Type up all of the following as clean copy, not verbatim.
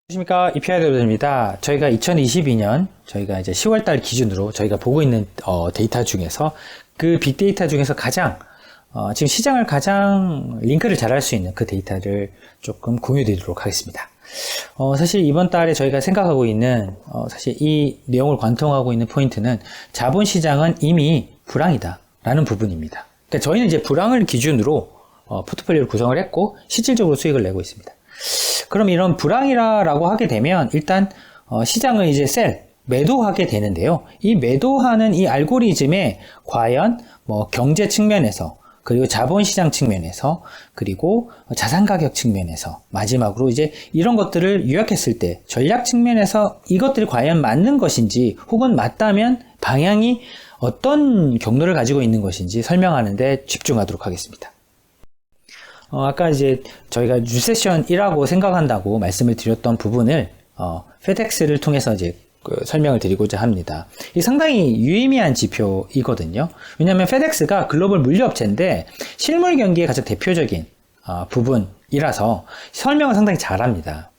안녕하십니까, 이피아이더입니다. 저희가 2022년 저희가 이제 10월달 기준으로 저희가 보고 있는 데이터 중에서 그 빅데이터 중에서 가장 지금 시장을 가장 링크를 잘 할 수 있는 그 데이터를 조금 공유드리도록 하겠습니다. 사실 이번 달에 저희가 생각하고 있는 사실 이 내용을 관통하고 있는 포인트는 자본시장은 이미 불황이다 라는 부분입니다. 그러니까 저희는 이제 불황을 기준으로 포트폴리오를 구성을 했고 실질적으로 수익을 내고 있습니다. 그럼 이런 불황이라고 하게 되면 일단 시장을 이제 매도하게 되는데요. 이 매도하는 이 알고리즘에 과연 경제 측면에서, 그리고 자본시장 측면에서, 그리고 자산 가격 측면에서, 마지막으로 이제 이런 것들을 요약했을 때 전략 측면에서 이것들이 과연 맞는 것인지, 혹은 맞다면 방향이 어떤 경로를 가지고 있는 것인지 설명하는 데 집중하도록 하겠습니다. 아까 이제 저희가 리세션이라고 생각한다고 말씀을 드렸던 부분을 페덱스를 통해서 이제 설명을 드리고자 합니다. 이 상당히 유의미한 지표이거든요. 왜냐하면 페덱스가 글로벌 물류업체인데 실물 경기의 가장 대표적인 부분이라서 설명을 상당히 잘합니다.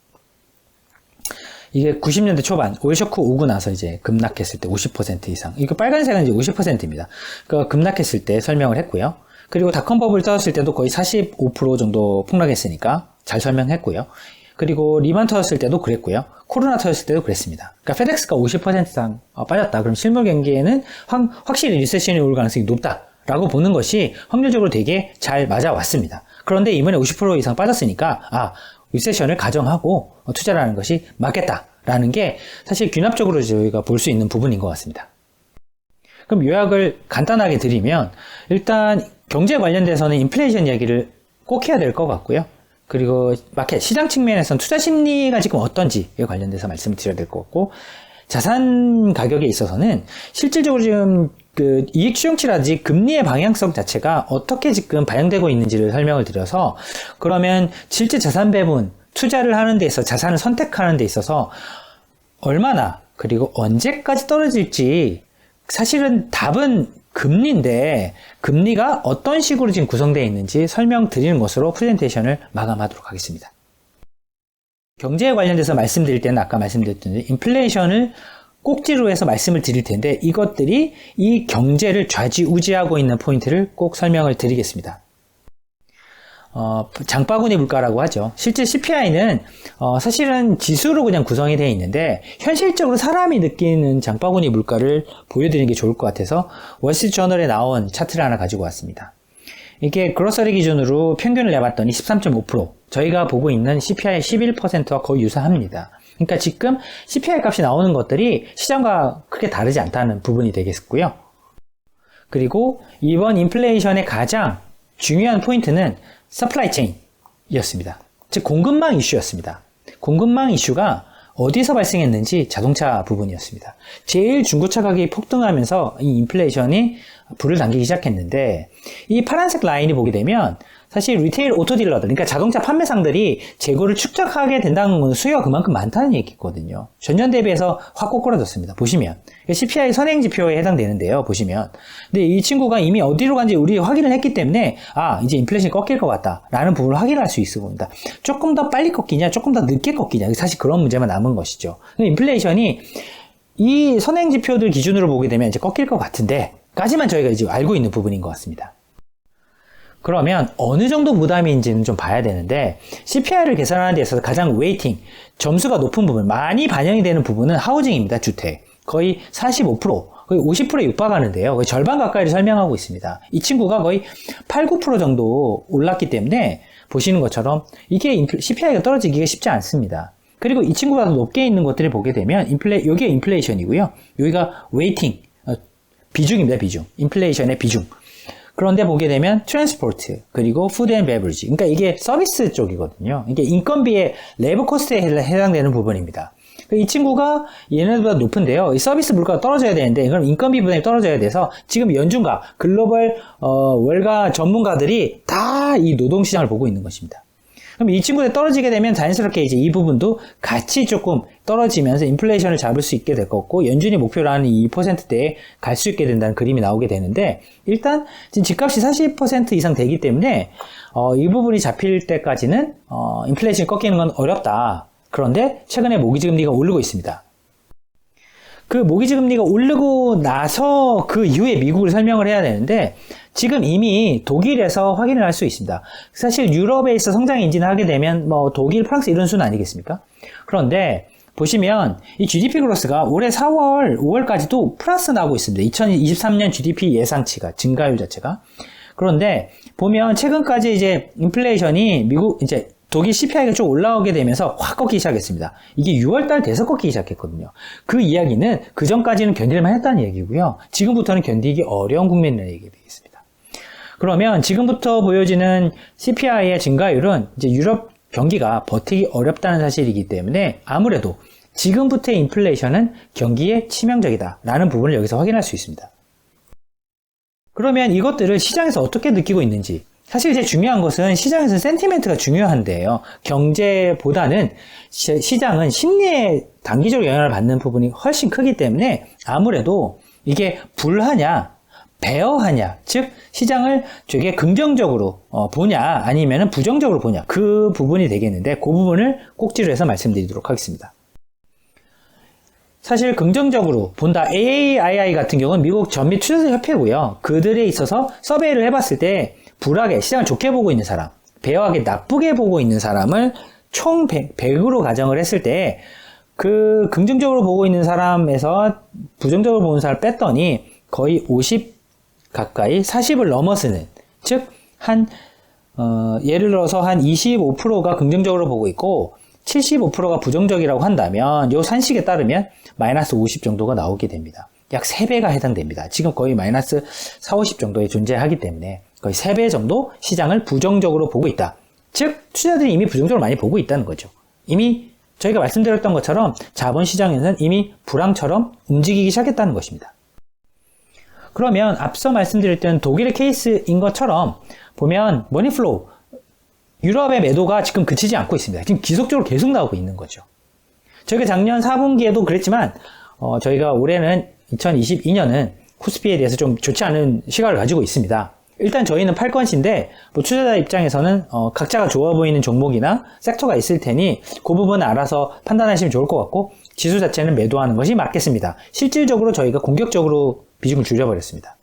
이게 90년대 초반 오일쇼크 오고 나서 이제 급락했을 때 50% 이상, 이거 빨간색은 이제 50%입니다. 그 급락했을 때 설명을 했고요. 그리고 닷컴 버블 터졌을 때도 거의 45% 정도 폭락했으니까 잘 설명했고요. 그리고 리만 터졌을 때도 그랬고요. 코로나 터졌을 때도 그랬습니다. 그러니까 페덱스가 50% 이상 빠졌다. 그럼 실물 경기에는 확실히 리세션이 올 가능성이 높다라고 보는 것이 확률적으로 되게 잘 맞아왔습니다. 그런데 이번에 50% 이상 빠졌으니까 리세션을 가정하고 투자를 하는 것이 맞겠다라는 게 사실 귀납적으로 저희가 볼 수 있는 부분인 것 같습니다. 그럼 요약을 간단하게 드리면 일단 경제 관련돼서는 인플레이션 이야기를 꼭 해야 될 것 같고요. 그리고 마켓 시장 측면에서는 투자 심리가 지금 어떤지에 관련돼서 말씀을 드려야 될 것 같고, 자산 가격에 있어서는 실질적으로 지금 그 이익 추정치라든지 금리의 방향성 자체가 어떻게 지금 반영되고 있는지를 설명을 드려서, 그러면 실제 자산 배분, 투자를 하는 데 있어서 자산을 선택하는 데 있어서 얼마나 그리고 언제까지 떨어질지, 사실은 답은 금리인데 금리가 어떤 식으로 지금 구성되어 있는지 설명드리는 것으로 프레젠테이션을 마감하도록 하겠습니다. 경제에 관련돼서 말씀드릴 때는 아까 말씀드렸던 인플레이션을 꼭지로 해서 말씀을 드릴 텐데, 이것들이 이 경제를 좌지우지하고 있는 포인트를 꼭 설명을 드리겠습니다. 장바구니 물가라고 하죠. 실제 CPI는 사실은 지수로 그냥 구성이 되어 있는데 현실적으로 사람이 느끼는 장바구니 물가를 보여드리는 게 좋을 것 같아서 월스트리트저널에 나온 차트를 하나 가지고 왔습니다. 이게 그로서리 기준으로 평균을 내봤더니 13.5%, 저희가 보고 있는 CPI 11%와 거의 유사합니다. 그러니까 지금 CPI 값이 나오는 것들이 시장과 크게 다르지 않다는 부분이 되겠고요. 그리고 이번 인플레이션의 가장 중요한 포인트는 서플라이 체인이었습니다. 즉 공급망 이슈였습니다. 공급망 이슈가 어디서 발생했는지 자동차 부분이었습니다. 제일 중고차 가격이 폭등하면서 이 인플레이션이 불을 당기기 시작했는데, 이 파란색 라인이 보게 되면 사실 리테일 오토딜러들, 그러니까 자동차 판매상들이 재고를 축적하게 된다는 건 수요가 그만큼 많다는 얘기거든요. 전년 대비해서 확 꼬꾸라졌습니다. 보시면 CPI 선행지표에 해당되는데요. 보시면, 근데 이 친구가 이미 어디로 간지 우리 확인을 했기 때문에 이제 인플레이션이 꺾일 것 같다라는 부분을 확인할 수 있을 겁니다. 조금 더 빨리 꺾이냐, 조금 더 늦게 꺾이냐, 사실 그런 문제만 남은 것이죠. 인플레이션이 이 선행지표들 기준으로 보게 되면 이제 꺾일 것 같은데 까지만 저희가 이제 알고 있는 부분인 것 같습니다. 그러면 어느 정도 부담인지는 좀 봐야 되는데, CPI를 계산하는 데 있어서 가장 웨이팅, 점수가 높은 부분, 많이 반영이 되는 부분은 하우징입니다. 주택. 거의 45%, 거의 50%에 육박하는데요. 거의 절반 가까이를 설명하고 있습니다. 이 친구가 거의 8, 9% 정도 올랐기 때문에 보시는 것처럼 이게 CPI가 떨어지기가 쉽지 않습니다. 그리고 이 친구보다 더 높게 있는 것들을 보게 되면 여기가 인플레이션이고요. 여기가 웨이팅, 비중입니다. 비중. 인플레이션의 비중. 그런데 보게 되면 트랜스포트, 그리고 푸드 앤 베버리지, 그러니까 이게 서비스 쪽이거든요. 이게 인건비의 레버 코스트에 해당되는 부분입니다. 이 친구가 얘네들보다 높은데요. 이 서비스 물가가 떨어져야 되는데, 그럼 인건비 부담이 떨어져야 돼서 지금 연준과 글로벌 월가 전문가들이 다 이 노동시장을 보고 있는 것입니다. 그럼 이 친구들이 떨어지게 되면 자연스럽게 이제 이 부분도 같이 조금 떨어지면서 인플레이션을 잡을 수 있게 될 거고, 연준이 목표로 하는 이 2%대에 갈 수 있게 된다는 그림이 나오게 되는데, 일단 지금 집값이 40% 이상 되기 때문에 이 부분이 잡힐 때까지는 인플레이션이 꺾이는 건 어렵다. 그런데 최근에 모기지 금리가 오르고 있습니다. 그 모기지 금리가 오르고 나서 그 이후에 미국을 설명을 해야 되는데 지금 이미 독일에서 확인을 할 수 있습니다. 사실 유럽에 있어 성장 인진을 하게 되면 뭐 독일, 프랑스 이런 수는 아니겠습니까? 그런데 보시면 이 GDP 그로스가 올해 4월, 5월까지도 플러스 나오고 있습니다. 2023년 GDP 예상치가 증가율 자체가. 그런데 보면 최근까지 이제 인플레이션이 미국 이제 독일 CPI가 좀 올라오게 되면서 확 꺾이기 시작했습니다. 이게 6월달 돼서 꺾이기 시작했거든요. 그 이야기는 그 전까지는 견딜만 했다는 얘기고요. 지금부터는 견디기 어려운 국면이라는 얘기가 되겠습니다. 그러면 지금부터 보여지는 CPI의 증가율은 이제 유럽 경기가 버티기 어렵다는 사실이기 때문에 아무래도 지금부터의 인플레이션은 경기에 치명적이다 라는 부분을 여기서 확인할 수 있습니다. 그러면 이것들을 시장에서 어떻게 느끼고 있는지, 사실 이제 중요한 것은 시장에서는 센티멘트가 중요한데요. 경제보다는 시장은 심리에 단기적으로 영향을 받는 부분이 훨씬 크기 때문에 아무래도 이게 불하냐 배어하냐, 즉 시장을 되게 긍정적으로 보냐 아니면 부정적으로 보냐, 그 부분이 되겠는데 그 부분을 꼭지로 해서 말씀드리도록 하겠습니다. 사실 긍정적으로 본다 AAII 같은 경우는 미국 전미투자자 협회고요. 그들에 있어서 서베이를 해봤을 때 불하게 시장을 좋게 보고 있는 사람, 배어하게 나쁘게 보고 있는 사람을 총 100으로 가정을 했을 때 그 긍정적으로 보고 있는 사람에서 부정적으로 보는 사람을 뺐더니 거의 50 가까이 40을 넘어서는, 즉 예를 들어서 한 25%가 긍정적으로 보고 있고 75%가 부정적이라고 한다면 요 산식에 따르면 마이너스 50 정도가 나오게 됩니다. 약 3배가 해당됩니다. 지금 거의 마이너스 4, 50 정도에 존재하기 때문에 거의 3배 정도 시장을 부정적으로 보고 있다. 즉 투자자들이 이미 부정적으로 많이 보고 있다는 거죠. 이미 저희가 말씀드렸던 것처럼 자본시장에서는 이미 불황처럼 움직이기 시작했다는 것입니다. 그러면 앞서 말씀드렸던 독일의 케이스인 것처럼 보면 머니플로우, 유럽의 매도가 지금 그치지 않고 있습니다. 지금 지속적으로 계속 나오고 있는 거죠. 저희가 작년 4분기에도 그랬지만 저희가 올해는 2022년은 코스피에 대해서 좀 좋지 않은 시각을 가지고 있습니다. 일단 저희는 팔건시인데 뭐 투자자 입장에서는 각자가 좋아 보이는 종목이나 섹터가 있을 테니 그 부분은 알아서 판단하시면 좋을 것 같고 지수 자체는 매도하는 것이 맞겠습니다. 실질적으로 저희가 공격적으로 비중을 줄여버렸습니다.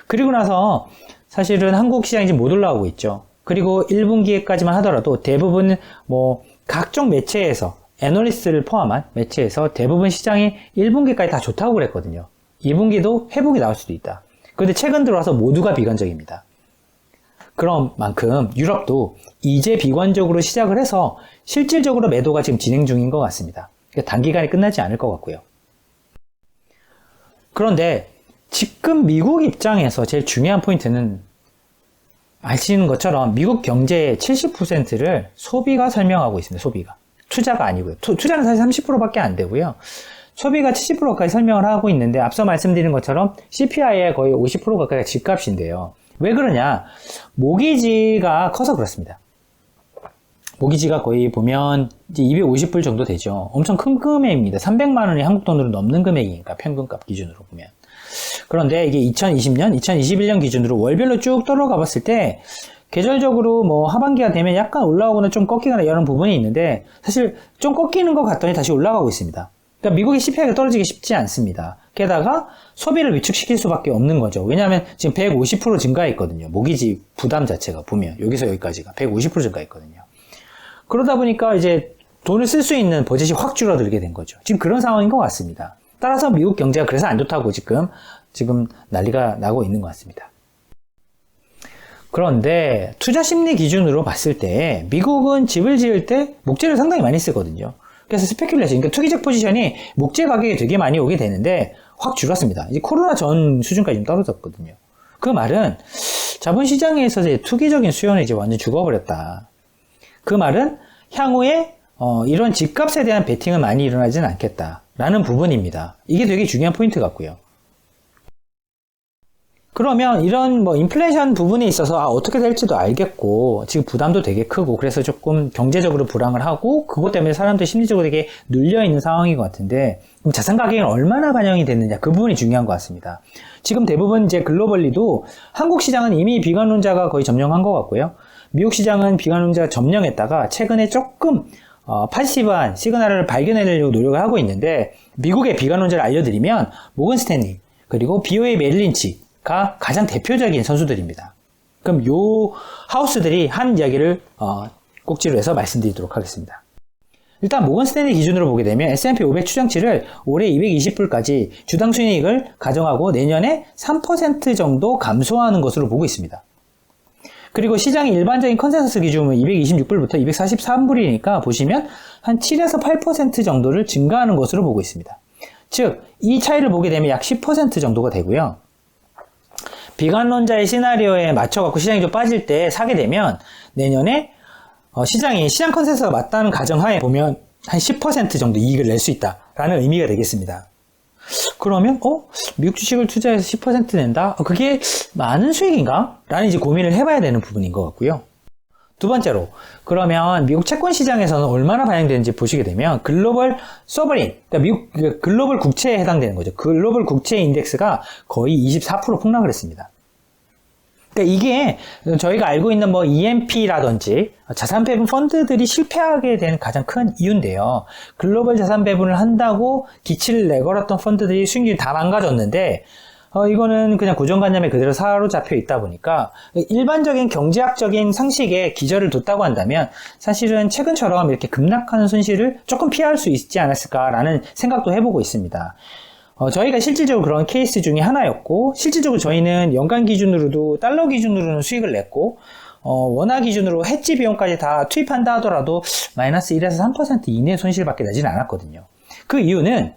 그리고 나서 사실은 한국 시장이 지금 못 올라오고 있죠. 그리고 1분기까지만 하더라도 대부분 뭐 각종 매체에서 애널리스트를 포함한 매체에서 대부분 시장이 1분기까지 다 좋다고 그랬거든요. 2분기도 회복이 나올 수도 있다. 그런데 최근 들어와서 모두가 비관적입니다. 그런 만큼 유럽도 이제 비관적으로 시작을 해서 실질적으로 매도가 지금 진행 중인 것 같습니다. 단기간에 끝나지 않을 것 같고요. 그런데 지금 미국 입장에서 제일 중요한 포인트는 아시는 것처럼 미국 경제의 70%를 소비가 설명하고 있습니다. 소비가. 투자가 아니고요. 투자는 사실 30%밖에 안 되고요. 소비가 70%까지 설명을 하고 있는데 앞서 말씀드린 것처럼 CPI의 거의 50% 가까이가 집값인데요. 왜 그러냐? 모기지가 커서 그렇습니다. 모기지가 거의 보면 이제 250불 정도 되죠. 엄청 큰 금액입니다. 300만 원이 한국 돈으로 넘는 금액이니까 평균값 기준으로 보면. 그런데 이게 2020년, 2021년 기준으로 월별로 쭉 떨어가 봤을 때 계절적으로 뭐 하반기가 되면 약간 올라오거나 좀 꺾이거나 이런 부분이 있는데 사실 좀 꺾이는 것 같더니 다시 올라가고 있습니다. 그러니까 미국의 CPI가 떨어지기 쉽지 않습니다. 게다가 소비를 위축시킬 수밖에 없는 거죠. 왜냐하면 지금 150% 증가했거든요. 모기지 부담 자체가 보면 여기서 여기까지가 150% 증가했거든요. 그러다 보니까 이제 돈을 쓸 수 있는 버젯이 확 줄어들게 된 거죠. 지금 그런 상황인 것 같습니다. 따라서 미국 경제가 그래서 안 좋다고 지금 난리가 나고 있는 것 같습니다. 그런데 투자 심리 기준으로 봤을 때 미국은 집을 지을 때 목재를 상당히 많이 쓰거든요. 그래서 스페큘레이션, 그러니까 투기적 포지션이 목재 가격이 되게 많이 오게 되는데 확 줄었습니다. 이제 코로나 전 수준까지 좀 떨어졌거든요. 그 말은 자본시장에서 이제 투기적인 수요는 이제 완전 죽어버렸다. 그 말은 향후에 이런 집값에 대한 베팅은 많이 일어나지는 않겠다라는 부분입니다. 이게 되게 중요한 포인트 같고요. 그러면 이런 뭐 인플레이션 부분에 있어서 어떻게 될지도 알겠고 지금 부담도 되게 크고 그래서 조금 경제적으로 불황을 하고 그것 때문에 사람들이 심리적으로 되게 눌려있는 상황인 것 같은데 그럼 자산 가격이 얼마나 반영이 됐느냐 그 부분이 중요한 것 같습니다. 지금 대부분 이제 글로벌리도 한국 시장은 이미 비관론자가 거의 점령한 것 같고요. 미국 시장은 비관론자가 점령했다가 최근에 조금 파시브한 시그널을 발견하려고 노력을 하고 있는데, 미국의 비관론자를 알려드리면 모건 스탠리 그리고 BOA 메릴 린치가 가장 대표적인 선수들입니다. 그럼 요 하우스들이 한 이야기를 꼭지로 해서 말씀드리도록 하겠습니다. 일단 모건 스탠리 기준으로 보게 되면 S&P 500 추정치를 올해 220불까지 주당 순이익을 가정하고 내년에 3% 정도 감소하는 것으로 보고 있습니다. 그리고 시장의 일반적인 컨센서스 기준은 226불부터 243불이니까 보시면 한 7에서 8% 정도를 증가하는 것으로 보고 있습니다. 즉, 이 차이를 보게 되면 약 10% 정도가 되고요. 비관론자의 시나리오에 맞춰갖고 시장이 좀 빠질 때 사게 되면 내년에 시장 컨센서스가 맞다는 가정하에 보면 한 10% 정도 이익을 낼 수 있다라는 의미가 되겠습니다. 그러면 미국 주식을 투자해서 10% 낸다? 그게 많은 수익인가? 라는 이제 고민을 해봐야 되는 부분인 것 같고요. 두 번째로, 그러면 미국 채권 시장에서는 얼마나 반영되는지 보시게 되면 글로벌 소버린, 그러니까 미국 글로벌 국채에 해당되는 거죠. 글로벌 국채 인덱스가 거의 24% 폭락을 했습니다. 그러니까 이게 저희가 알고 있는 EMP라든지 자산 배분 펀드들이 실패하게 된 가장 큰 이유인데요. 글로벌 자산 배분을 한다고 기치를 내걸었던 펀드들이 수익률이 다 망가졌는데, 이거는 그냥 고정관념에 그대로 사로잡혀 있다 보니까 일반적인 경제학적인 상식에 기저를 뒀다고 한다면 사실은 최근처럼 이렇게 급락하는 손실을 조금 피할 수 있지 않았을까라는 생각도 해보고 있습니다. 저희가 실질적으로 그런 케이스 중에 하나였고, 실질적으로 저희는 연간 기준으로도 달러 기준으로는 수익을 냈고, 원화 기준으로 해지 비용까지 다 투입한다 하더라도 마이너스 1에서 3% 이내 손실밖에 나지는 않았거든요. 그 이유는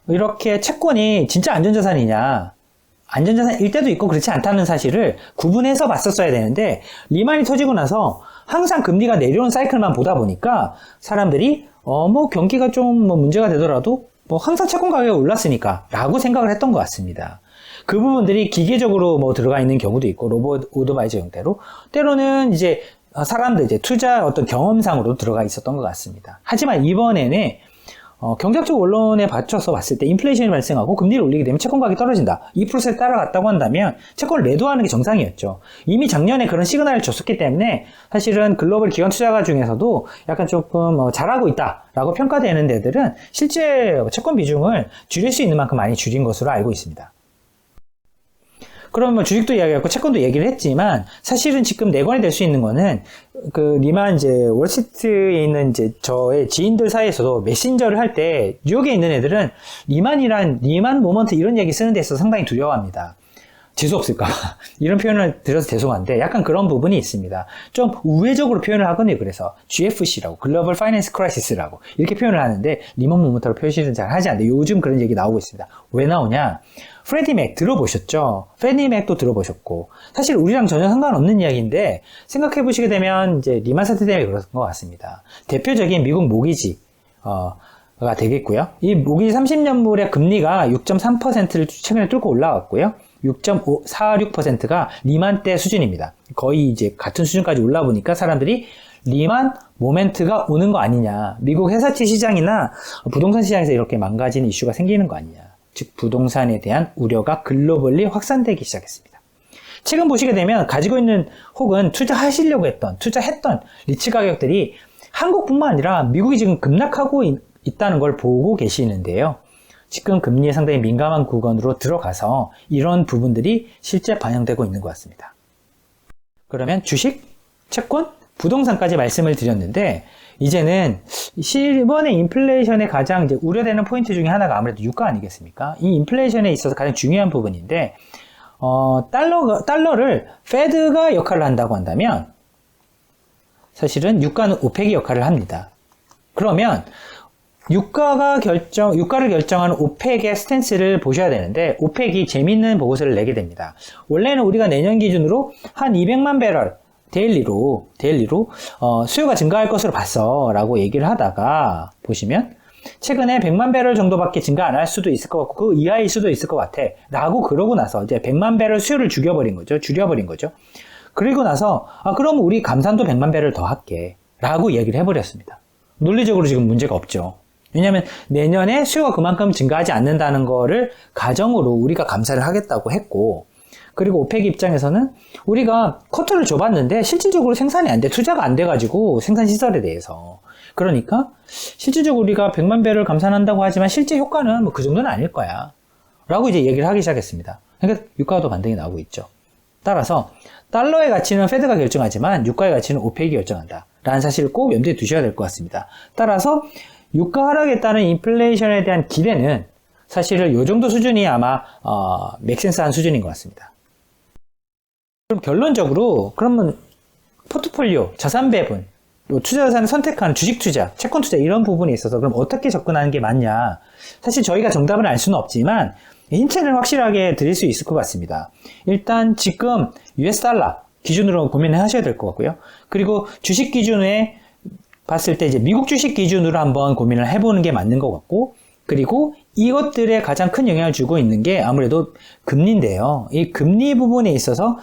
이렇게 채권이 진짜 안전자산이냐, 안전자산일 때도 있고 그렇지 않다는 사실을 구분해서 봤었어야 되는데, 리만이 터지고 나서 항상 금리가 내려오는 사이클만 보다 보니까 사람들이 경기가 좀 문제가 되더라도 항상 채권 가격이 올랐으니까 라고 생각을 했던 것 같습니다. 그 부분들이 기계적으로 들어가 있는 경우도 있고, 로봇 오토바이저 형태로, 때로는 이제 사람들 투자 어떤 경험상으로 들어가 있었던 것 같습니다. 하지만 이번에는 경제학적 원론에 받쳐서 봤을 때 인플레이션이 발생하고 금리를 올리게 되면 채권 가격이 떨어진다. 2%에 따라갔다고 한다면 채권을 매도하는 게 정상이었죠. 이미 작년에 그런 시그널을 줬었기 때문에 사실은 글로벌 기관 투자가 중에서도 약간 조금 잘하고 있다라고 평가되는 데들은 실제 채권 비중을 줄일 수 있는 만큼 많이 줄인 것으로 알고 있습니다. 그러면 주식도 이야기했고 채권도 얘기를 했지만, 사실은 지금 내관이 될 수 있는 거는 리만 월스트리트에 있는 저의 지인들 사이에서도 메신저를 할 때 뉴욕에 있는 애들은 리만 모먼트 이런 얘기 쓰는 데 있어서 상당히 두려워합니다. 재수없을까 이런 표현을 들어서 죄송한데 약간 그런 부분이 있습니다. 좀 우회적으로 표현을 하거든요. 그래서 GFC라고, 글로벌 파이낸스 크라이시스라고 이렇게 표현을 하는데 리먼 모먼트로 표시는 잘 하지 않는데 요즘 그런 얘기 나오고 있습니다. 왜 나오냐? 프레디 맥 들어보셨죠? 프레디 맥도 들어보셨고, 사실 우리랑 전혀 상관없는 이야기인데 생각해 보시게 되면 리만 사태 때문에 그런 것 같습니다. 대표적인 미국 모기지가 되겠고요. 이 모기지 30년물의 금리가 6.3%를 최근에 뚫고 올라왔고요. 6.46%가 리만 때 수준입니다. 거의 같은 수준까지 올라보니까 사람들이 리만 모멘트가 오는 거 아니냐, 미국 회사채 시장이나 부동산 시장에서 이렇게 망가지는 이슈가 생기는 거 아니냐, 즉 부동산에 대한 우려가 글로벌리 확산되기 시작했습니다. 최근 보시게 되면 가지고 있는 혹은 투자하시려고 투자했던 리츠 가격들이 한국뿐만 아니라 미국이 지금 급락하고 있다는 걸 보고 계시는데요. 지금 금리에 상당히 민감한 구간으로 들어가서 이런 부분들이 실제 반영되고 있는 것 같습니다. 그러면 주식, 채권, 부동산까지 말씀을 드렸는데, 이제는 이번에 인플레이션의 가장 우려되는 포인트 중에 하나가 아무래도 유가 아니겠습니까? 이 인플레이션에 있어서 가장 중요한 부분인데, 달러를 페드가 역할을 한다고 한다면 사실은 유가는 오펙이 역할을 합니다. 그러면 유가를 결정하는 오펙의 스탠스를 보셔야 되는데, 오펙이 재밌는 보고서를 내게 됩니다. 원래는 우리가 내년 기준으로 한 200만 배럴 데일리로 수요가 증가할 것으로 봤어 라고 얘기를 하다가 보시면 최근에 100만 배럴 정도밖에 증가 안 할 수도 있을 것 같고 그 이하일 수도 있을 것 같아 라고 그러고 나서 이제 100만 배럴 수요를 줄여버린 거죠. 그리고 나서 그럼 우리 감산도 100만 배럴 더 할게 라고 얘기를 해버렸습니다. 논리적으로 지금 문제가 없죠. 왜냐하면 내년에 수요가 그만큼 증가하지 않는다는 거를 가정으로 우리가 감사를 하겠다고 했고, 그리고 오펙 입장에서는 우리가 쿼터를 줘봤는데 실질적으로 생산이 안 돼, 투자가 안 돼가지고 생산 시설에 대해서 그러니까 실질적으로 우리가 100만 배를 감산한다고 하지만 실제 효과는 뭐 그 정도는 아닐 거야 라고 이제 얘기를 하기 시작했습니다. 그러니까 유가도 반등이 나오고 있죠. 따라서 달러의 가치는 페드가 결정하지만 유가의 가치는 오펙이 결정한다 라는 사실을 꼭 염두에 두셔야 될 것 같습니다. 따라서 유가 하락에 따른 인플레이션에 대한 기대는 사실은 이 정도 수준이 아마 맥센스한 수준인 것 같습니다. 그럼 결론적으로 그러면 포트폴리오, 자산 배분, 투자 자산을 선택하는 주식 투자, 채권 투자 이런 부분에 있어서 그럼 어떻게 접근하는 게 맞냐? 사실 저희가 정답을 알 수는 없지만 힌트를 확실하게 드릴 수 있을 것 같습니다. 일단 지금 US 달러 기준으로 고민을 하셔야 될 것 같고요. 그리고 주식 기준에 봤을 때 이제 미국 주식 기준으로 한번 고민을 해보는 게 맞는 것 같고, 그리고 이것들에 가장 큰 영향을 주고 있는 게 아무래도 금리인데요. 이 금리 부분에 있어서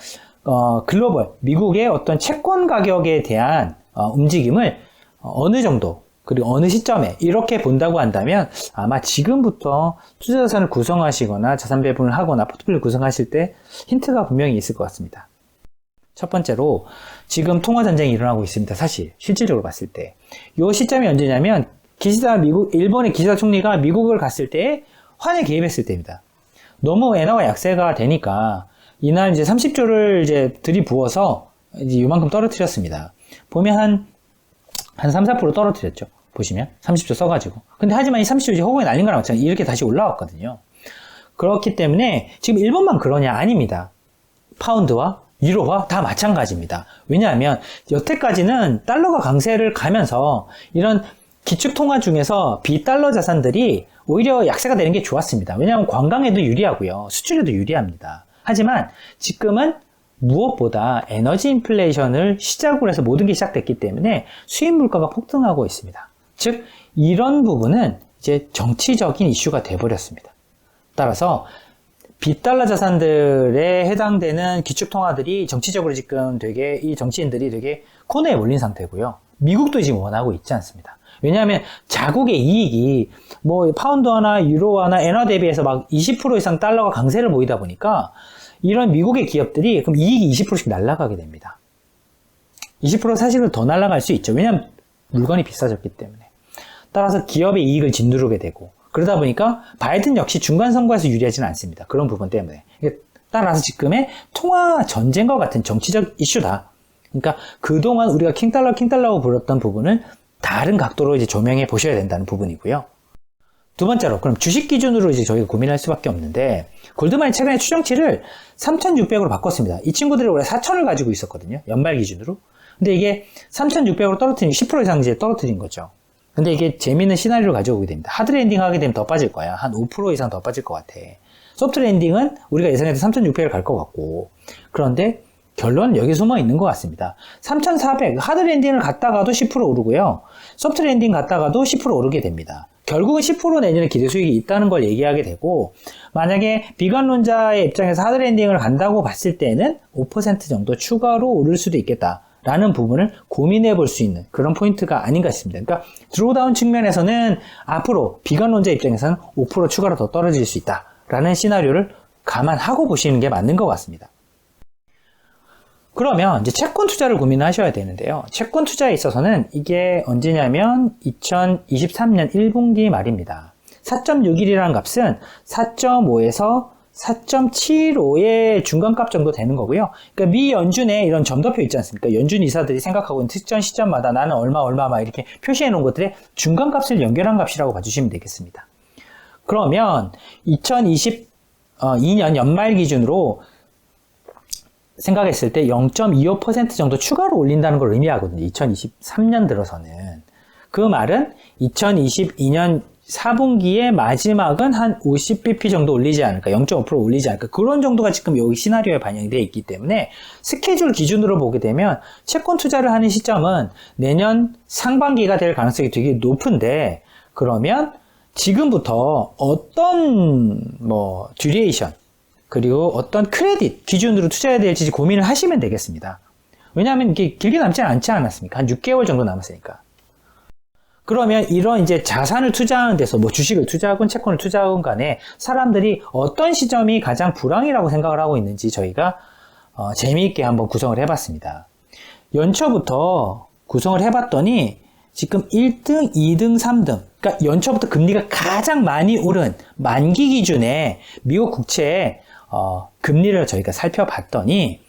글로벌, 미국의 어떤 채권 가격에 대한 움직임을 어느 정도, 그리고 어느 시점에 이렇게 본다고 한다면 아마 지금부터 투자 자산을 구성하시거나 자산 배분을 하거나 포트폴리오 구성하실 때 힌트가 분명히 있을 것 같습니다. 첫 번째로 지금 통화 전쟁이 일어나고 있습니다. 사실 실질적으로 봤을 때 이 시점이 언제냐면 일본의 기시다 총리가 미국을 갔을 때 환에 개입했을 때입니다. 너무 엔화가 약세가 되니까 이날 이제 30조를 이제 들이부어서 이제 요만큼 떨어뜨렸습니다. 보면 한 3, 4% 떨어뜨렸죠. 보시면 30조 써가지고. 근데 하지만 이 30조 이제 허공에 날린 거랑 마찬가지 이렇게 다시 올라왔거든요. 그렇기 때문에 지금 일본만 그러냐? 아닙니다. 파운드와 유로와 다 마찬가지입니다. 왜냐하면 여태까지는 달러가 강세를 가면서 이런 기축통화 중에서 비달러 자산들이 오히려 약세가 되는 게 좋았습니다. 왜냐하면 관광에도 유리하고요. 수출에도 유리합니다. 하지만 지금은 무엇보다 에너지 인플레이션을 시작으로 해서 모든 게 시작됐기 때문에 수입 물가가 폭등하고 있습니다. 즉 이런 부분은 이제 정치적인 이슈가 돼버렸습니다. 따라서 비달러 자산들에 해당되는 기축통화들이 정치적으로 지금 되게 이 정치인들이 되게 코너에 몰린 상태고요. 미국도 지금 원하고 있지 않습니다. 왜냐하면 자국의 이익이 뭐 파운드화나 유로화나 엔화 대비해서 막 20% 이상 달러가 강세를 보이다 보니까 이런 미국의 기업들이 그럼 이익이 20%씩 날아가게 됩니다. 20% 사실은 더 날아갈 수 있죠. 왜냐하면 물건이 비싸졌기 때문에. 따라서 기업의 이익을 짓누르게 되고 그러다 보니까 바이든 역시 중간 선거에서 유리하지는 않습니다. 그런 부분 때문에. 따라서 지금의 통화 전쟁과 같은 정치적 이슈다. 그러니까 그동안 우리가 킹달러고 불렀던 부분을 다른 각도로 이제 조명해 보셔야 된다는 부분이고요. 두 번째로, 그럼 주식 기준으로 이제 저희가 고민할 수밖에 없는데, 골드만이 최근에 추정치를 3,600으로 바꿨습니다. 이 친구들이 원래 4,000을 가지고 있었거든요. 연말 기준으로. 근데 이게 3,600으로 떨어뜨린, 10% 이상 이제 떨어뜨린 거죠. 근데 이게 재미있는 시나리오를 가져오게 됩니다. 하드 랜딩 하게 되면 더 빠질 거야. 한 5% 이상 더 빠질 것 같아. 소프트 랜딩은 우리가 예상했던 3,600을 갈 것 같고. 그런데 결론은 여기 숨어 있는 것 같습니다. 3,400, 하드 랜딩을 갔다가도 10% 오르고요. 소프트 랜딩 갔다가도 10% 오르게 됩니다. 결국은 10% 내년에 기대 수익이 있다는 걸 얘기하게 되고, 만약에 비관론자의 입장에서 하드 랜딩을 간다고 봤을 때는 5% 정도 추가로 오를 수도 있겠다라는 부분을 고민해 볼 수 있는 그런 포인트가 아닌가 싶습니다. 그러니까 드로우다운 측면에서는 앞으로 비관론자 입장에서는 5% 추가로 더 떨어질 수 있다라는 시나리오를 감안하고 보시는 게 맞는 것 같습니다. 그러면 이제 채권 투자를 고민하셔야 되는데요. 채권 투자에 있어서는 이게 언제냐면 2023년 1분기 말입니다. 4.61이라는 값은 4.5에서 4.75의 중간값 정도 되는 거고요. 그러니까 미 연준에 이런 점도표 있지 않습니까? 연준 이사들이 생각하고 있는 특정 시점마다 나는 얼마 막 이렇게 표시해 놓은 것들의 중간값을 연결한 값이라고 봐주시면 되겠습니다. 그러면 2022년 연말 기준으로 생각했을 때 0.25% 정도 추가로 올린다는 걸 의미하거든요. 2023년 들어서는. 그 말은 2022년 4분기의 마지막은 한 50bp 정도 올리지 않을까, 0.5% 올리지 않을까, 그런 정도가 지금 여기 시나리오에 반영이 되어 있기 때문에 스케줄 기준으로 보게 되면 채권 투자를 하는 시점은 내년 상반기가 될 가능성이 되게 높은데, 그러면 지금부터 어떤 듀레이션 그리고 어떤 크레딧 기준으로 투자해야 될지 고민을 하시면 되겠습니다. 왜냐하면 이게 길게 남지 않지 않았습니까? 한 6개월 정도 남았으니까. 그러면 이런 이제 자산을 투자하는 데서 주식을 투자하건 채권을 투자하건 간에 사람들이 어떤 시점이 가장 불황이라고 생각을 하고 있는지 저희가 재미있게 한번 구성을 해봤습니다. 연초부터 구성을 해봤더니 지금 1등, 2등, 3등, 그러니까 연초부터 금리가 가장 많이 오른 만기 기준에 미국 국채의 금리를 저희가 살펴봤더니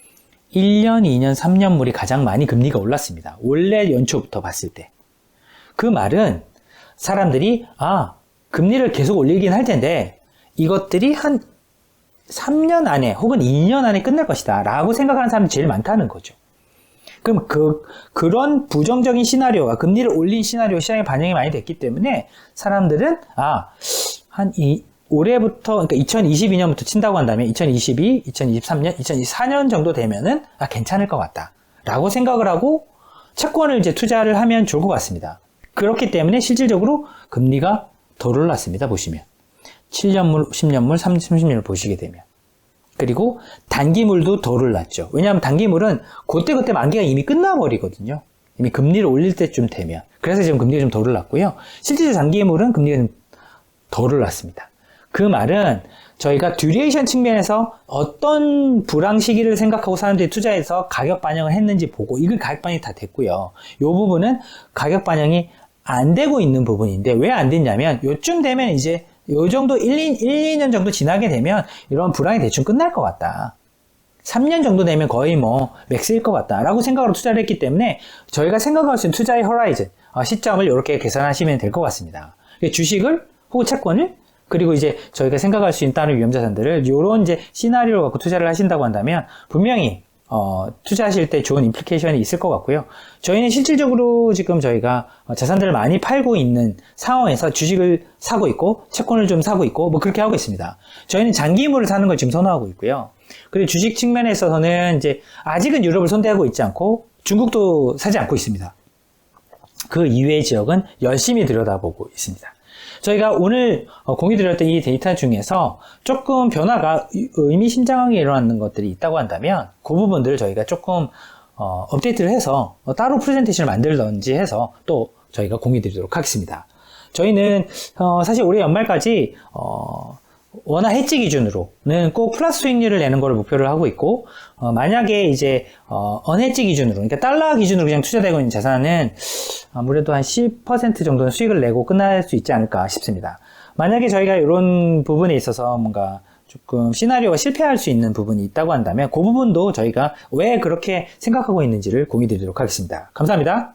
1년, 2년, 3년물이 가장 많이 금리가 올랐습니다. 원래 연초부터 봤을 때. 그 말은 사람들이 금리를 계속 올리긴 할 텐데 이것들이 한 3년 안에 혹은 2년 안에 끝날 것이다 라고 생각하는 사람이 제일 많다는 거죠. 그럼 그런 부정적인 시나리오가 금리를 올린 시나리오 시장에 반영이 많이 됐기 때문에 사람들은 올해부터, 그러니까 2022년부터 친다고 한다면 2022, 2023년, 2024년 정도 되면은 괜찮을 것 같다 라고 생각을 하고 채권을 이제 투자를 하면 좋을 것 같습니다. 그렇기 때문에 실질적으로 금리가 덜 올랐습니다. 보시면 7년물, 10년물, 30년물 보시게 되면. 그리고 단기물도 덜 올랐죠. 왜냐하면 단기물은 그때 만기가 이미 끝나버리거든요. 이미 금리를 올릴 때쯤 되면. 그래서 지금 금리가 좀 덜 올랐고요. 실제로 단기물은 금리가 좀 덜 올랐습니다. 그 말은 저희가 듀레이션 측면에서 어떤 불황 시기를 생각하고 사람들이 투자해서 가격 반영을 했는지 보고 이건 가격 반영이 다 됐고요. 이 부분은 가격 반영이 안 되고 있는 부분인데 왜 안 됐냐면 요쯤 되면 이제 요 정도 1, 2년 정도 지나게 되면 이런 불황이 대충 끝날 것 같다. 3년 정도 되면 거의 맥스일 것 같다 라고 생각으로 투자를 했기 때문에 저희가 생각할 수 있는 투자의 호라이즌, 시점을 이렇게 계산하시면 될 것 같습니다. 주식을 혹은 채권을 그리고 이제 저희가 생각할 수 있는 다른 위험자산들을 요런 이제 시나리오를 갖고 투자를 하신다고 한다면 분명히 투자하실 때 좋은 임플리케이션이 있을 것 같고요. 저희는 실질적으로 지금 저희가 자산들을 많이 팔고 있는 상황에서 주식을 사고 있고 채권을 좀 사고 있고 그렇게 하고 있습니다. 저희는 장기물을 사는 걸 지금 선호하고 있고요. 그리고 주식 측면에 있어서는 이제 아직은 유럽을 손대고 있지 않고 중국도 사지 않고 있습니다. 그 이외의 지역은 열심히 들여다보고 있습니다. 저희가 오늘 공유드렸던 이 데이터 중에서 조금 변화가 의미심장하게 일어나는 것들이 있다고 한다면 그 부분들을 저희가 조금 업데이트를 해서 따로 프레젠테이션을 만들던지 해서 또 저희가 공유드리도록 하겠습니다. 저희는 사실 올해 연말까지 원화 해지 기준으로는 꼭 플러스 수익률을 내는 것을 목표를 하고 있고 만약에 이제 언해지 기준으로 그러니까 달러 기준으로 그냥 투자되고 있는 자산은 아무래도 한 10% 정도는 수익을 내고 끝날 수 있지 않을까 싶습니다. 만약에 저희가 이런 부분에 있어서 뭔가 조금 시나리오가 실패할 수 있는 부분이 있다고 한다면 그 부분도 저희가 왜 그렇게 생각하고 있는지를 공유드리도록 하겠습니다. 감사합니다.